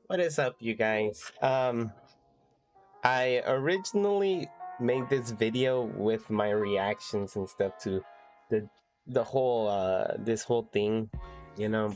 What is up, you guys? I originally made this video with my reactions and stuff to the the whole this whole thing,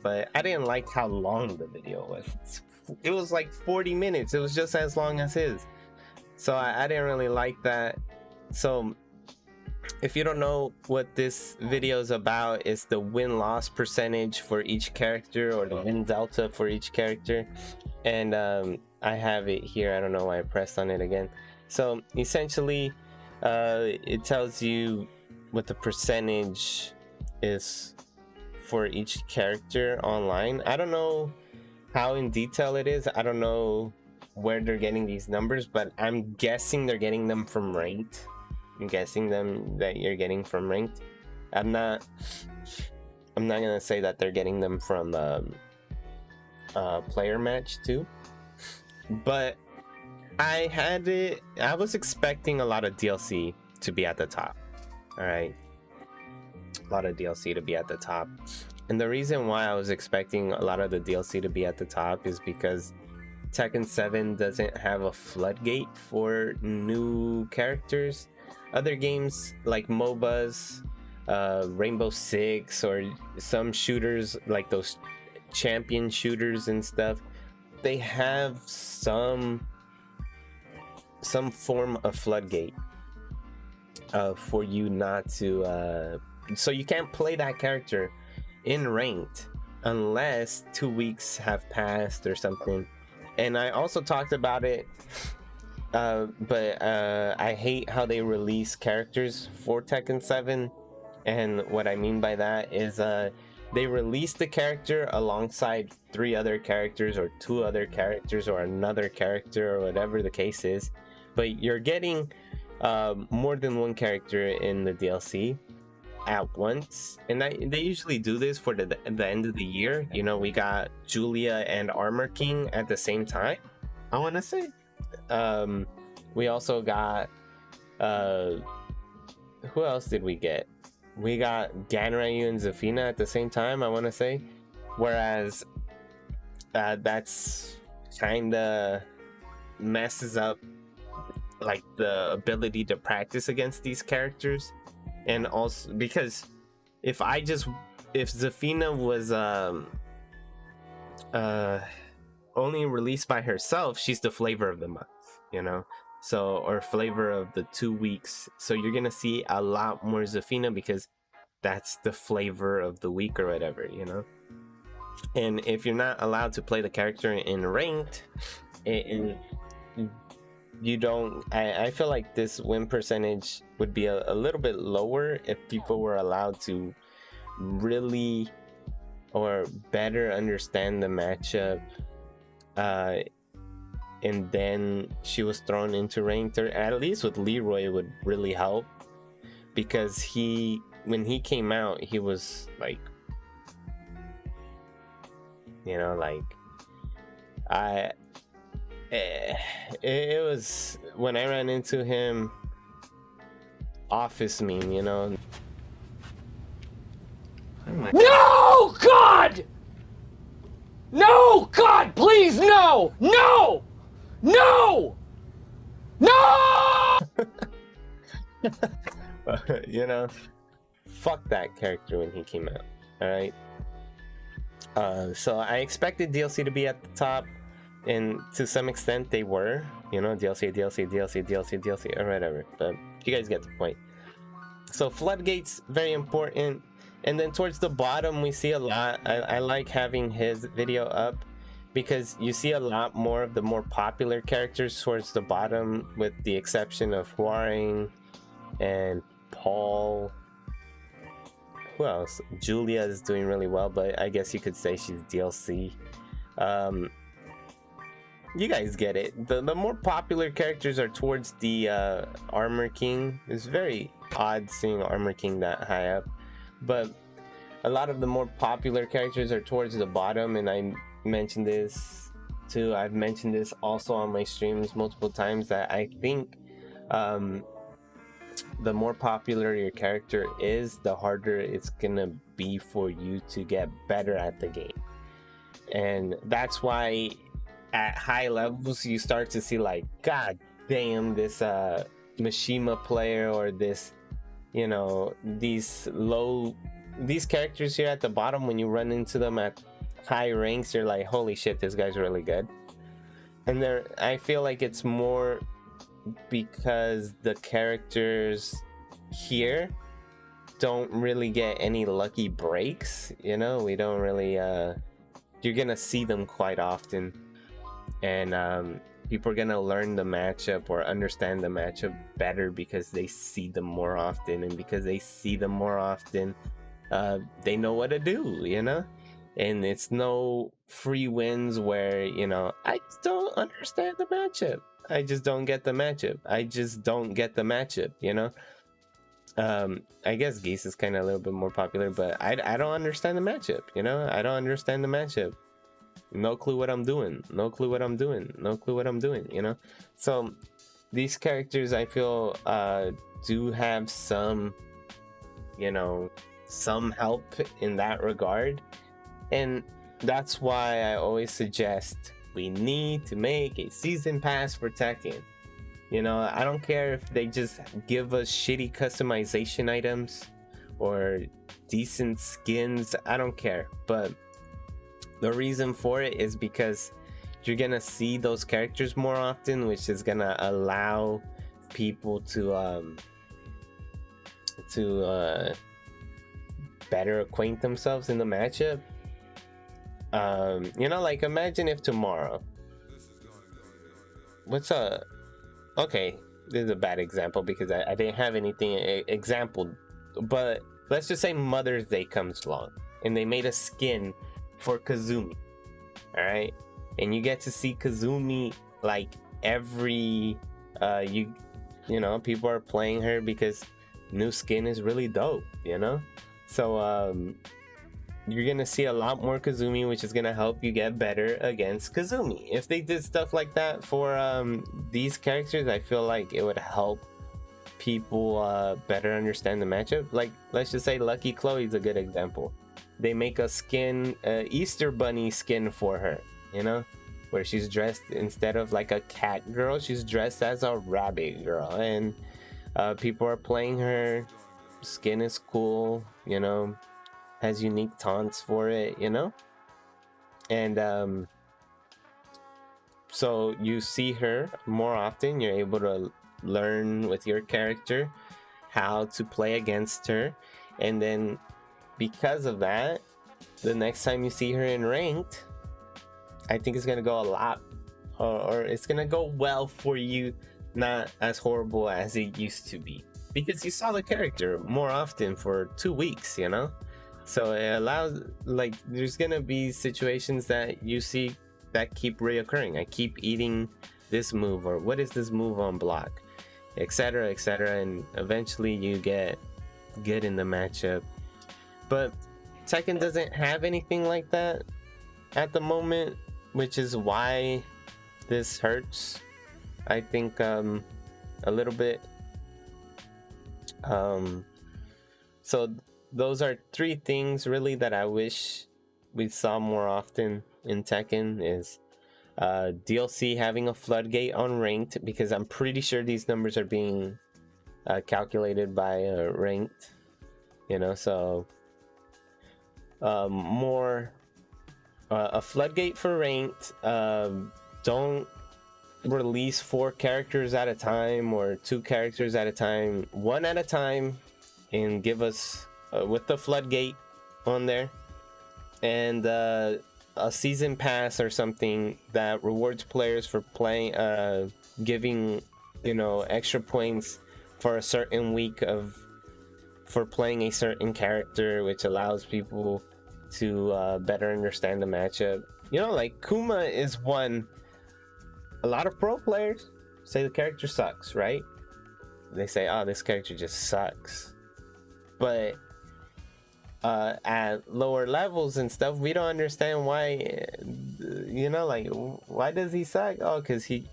but I didn't like how long the video was. It was like 40 minutes. It was just as long as his. So I didn't really like that. So if you don't know what this video is about, it's the win-loss percentage for each character, or the win delta for each character. And I have it here. I don't know why I pressed on it again. So essentially, it tells you what the percentage is for each character online. I don't know how in detail it is. I don't know where they're getting these numbers, but I'm guessing they're getting them from ranked. I'm guessing them that you're getting from ranked. I'm not gonna say that they're getting them from player match too, but I was expecting a lot of DLC to be at the top. All right, a lot of DLC to be at the top, and the reason why I was expecting a lot of the DLC to be at the top is because Tekken 7 doesn't have a floodgate for new characters. Other games like MOBAs, Rainbow Six, or some shooters like those champion shooters and stuff, they have some form of floodgate for you not to so you can't play that character in ranked unless 2 weeks have passed or something. And I also talked about it, but I hate how they release characters for Tekken 7. And what I mean by that is they release the character alongside 3 other characters or 2 other characters or another character or whatever the case is, but you're getting more than one character in the DLC at once. And they usually do this for the end of the year. We got Julia and Armor King at the same time, I want to say. We also got who else did we get? We got Ganryu and Zafina at the same time, I want to say. Whereas that's kind of messes up like the ability to practice against these characters. And also because if Zafina was only released by herself, she's the flavor of the month, so, or flavor of the 2 weeks. So you're gonna see a lot more Zafina because that's the flavor of the week or whatever. And if you're not allowed to play the character in ranked, you don't. I feel like this win percentage would be a little bit lower if people were allowed to really or better understand the matchup, and then she was thrown into ranked. Or at least with Leroy, it would really help, because when he came out, he was like, it was, when I ran into him, office meme, No, God! No, God, please, no! No! No! No! Fuck that character when he came out. All right. So I expected DLC to be at the top, and to some extent they were. DLC, or whatever. But you guys get the point. So floodgates, very important. And then towards the bottom, we see a lot. I like having his video up, because you see a lot more of the more popular characters towards the bottom, with the exception of Hwoarang and Paul. Who else? Julia is doing really well, but I guess you could say she's DLC. You guys get it. The more popular characters are towards the Armor King. It's very odd seeing Armor King that high up, but a lot of the more popular characters are towards the bottom. And I mentioned this too. I've mentioned this also on my streams multiple times, that I think the more popular your character is, the harder it's gonna be for you to get better at the game. And that's why at high levels you start to see like, god damn, this Mishima player, or this, you know, these characters here at the bottom, when you run into them at high ranks, you're like, holy shit, this guy's really good. And I feel like it's more because the characters here don't really get any lucky breaks, you know. We don't really you're gonna see them quite often, and people are gonna learn the matchup or understand the matchup better because they see them more often, and because they see them more often, they know what to do, you know. And it's no free wins where, you know, I just don't understand the matchup, I just don't get the matchup, I just don't get the matchup, you know. I guess Geese is kind of a little bit more popular, but I don't understand the matchup, you know. I don't understand the matchup. No clue what I'm doing, no clue what I'm doing, no clue what I'm doing, you know. So these characters, I feel, do have some, you know, some help in that regard. And that's why I always suggest we need to make a season pass for Tekken. You know, I don't care if they just give us shitty customization items or decent skins, I don't care. But the reason for it is because you're gonna see those characters more often, which is gonna allow people to better acquaint themselves in the matchup. You know, like imagine if tomorrow, okay, this is a bad example because I didn't have anything example, but let's just say Mother's Day comes along and they made a skin for Kazumi, all right, and you get to see Kazumi like every you know, people are playing her because new skin is really dope, you know. So you're gonna see a lot more Kazumi, which is gonna help you get better against Kazumi. If they did stuff like that for these characters, I feel like it would help people better understand the matchup. Like, let's just say Lucky Chloe is a good example. They make a skin, Easter Bunny skin for her, you know, where she's dressed, instead of like a cat girl, she's dressed as a rabbit girl, and people are playing her. Skin is cool, you know, has unique taunts for it, you know. And so you see her more often, you're able to learn with your character how to play against her, and then because of that, the next time you see her in ranked, I think it's gonna go a lot, or it's gonna go well for you, not as horrible as it used to be, because you saw the character more often for 2 weeks, you know. So it allows, like, there's gonna be situations that you see that keep reoccurring. I keep eating this move, or what is this move on block, etc., etc., and eventually you get good in the matchup. But Tekken doesn't have anything like that at the moment, which is why this hurts, I think, a little bit. So those are 3 things really that I wish we saw more often in Tekken. Is DLC having a floodgate on ranked, because I'm pretty sure these numbers are being calculated by ranked, you know. So more a floodgate for ranked. Don't release 4 characters at a time or 2 characters at a time, 1 at a time, and give us with the floodgate on there, and a season pass or something that rewards players for playing, giving, you know, extra points for a certain week for playing a certain character, which allows people to better understand the matchup. You know, like Kuma is one. A lot of pro players say the character sucks, right? They say, oh, this character just sucks. But at lower levels and stuff, we don't understand why, you know, like, why does he suck? Oh, because he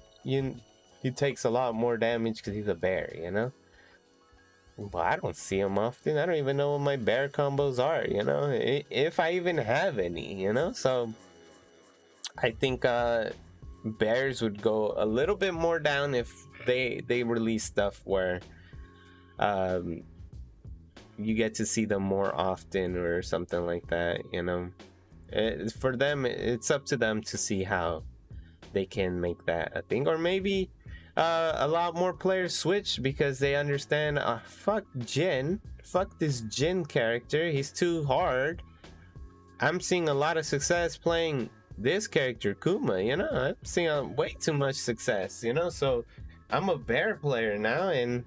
takes a lot more damage because he's a bear, you know? Well, I don't see him often. I don't even know what my bear combos are, you know? If I even have any, you know? So I think bears would go a little bit more down if they release stuff where you get to see them more often or something like that, you know. For them, it's up to them to see how they can make that a thing, or maybe a lot more players switch because they understand, fuck this Jin character, he's too hard. I'm seeing a lot of success playing this character Kuma, you know. I'm seeing way too much success, you know, so I'm a bear player now, and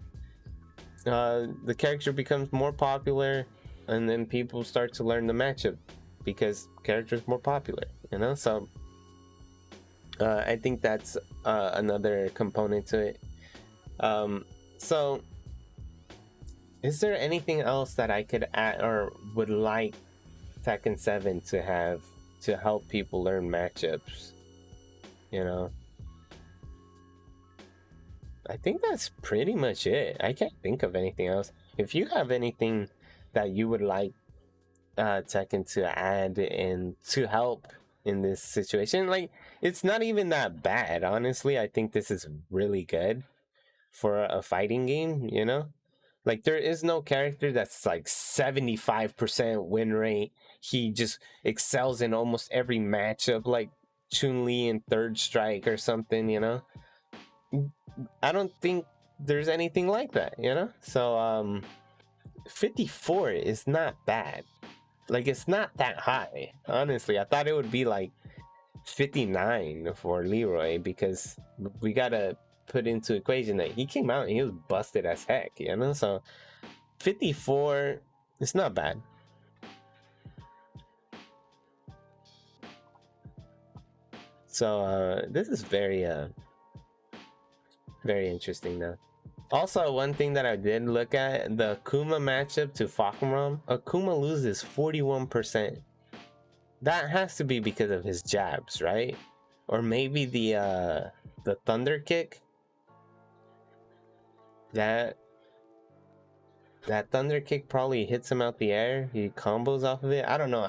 the character becomes more popular, and then people start to learn the matchup because character is more popular, you know. So I think that's another component to it. So is there anything else that I could add or would like Tekken 7 to have to help people learn matchups, you know? I think that's pretty much it. I can't think of anything else. If you have anything that you would like Tekken to add and to help in this situation, like, it's not even that bad, honestly. I think this is really good for a fighting game, you know? Like, there is no character that's like 75% win rate. He just excels in almost every matchup, like Chun-Li in Third Strike or something, you know? I don't think there's anything like that, you know? So 54 is not bad. Like, it's not that high, honestly. I thought it would be like 59 for Leroy, because we gotta put into equation that he came out and he was busted as heck, you know? So 54, it's not bad. So this is very interesting though. Also, one thing that I did look at, the Kuma matchup to Fahkumram, Akuma loses 41%. That has to be because of his jabs, right? Or maybe the thunder kick. That thunder kick probably hits him out the air. He combos off of it. I don't know.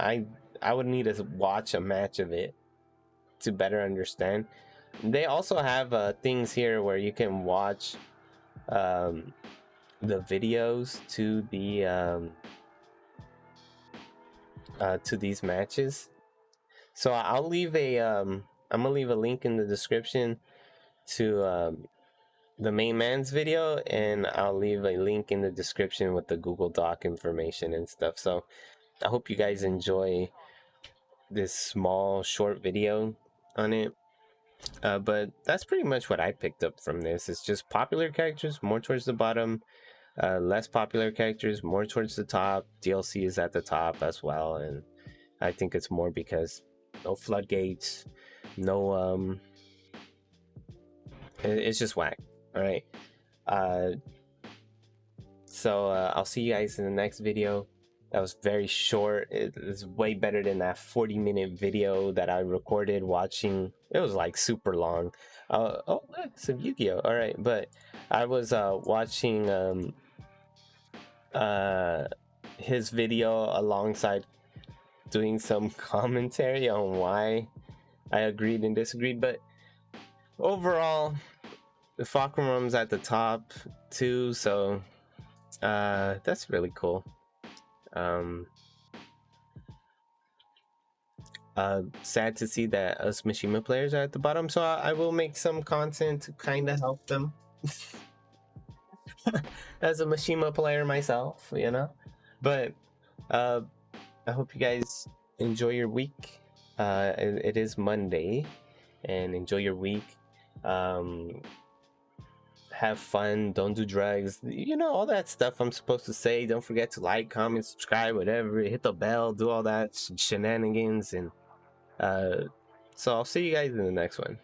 I would need to watch a match of it to better understand. They also have things here where you can watch the videos to the to these matches. So I'll leave a I'm gonna leave a link in the description to the main man's video, and I'll leave a link in the description with the Google Doc information and stuff. So I hope you guys enjoy this small short video on it. But that's pretty much what I picked up from this. It's just popular characters more towards the bottom, less popular characters more towards the top. DLC is at the top as well, and I think it's more because no floodgates, no it's just whack. All right. So I'll see you guys in the next video. That was very short. It is way better than that 40-minute video that I recorded watching. It was like super long. Oh, look, some Yu-Gi-Oh! All right, but I was watching his video alongside doing some commentary on why I agreed and disagreed. But overall, the Fahkumram's at the top too, so that's really cool. Sad to see that us Mishima players are at the bottom, so I will make some content to kind of help them. As a Mishima player myself, you know. But I hope you guys enjoy your week. It is Monday, and enjoy your week. Have fun, don't do drugs, you know, all that stuff I'm supposed to say. Don't forget to like, comment, subscribe, whatever, hit the bell, do all that shenanigans. And so I'll see you guys in the next one.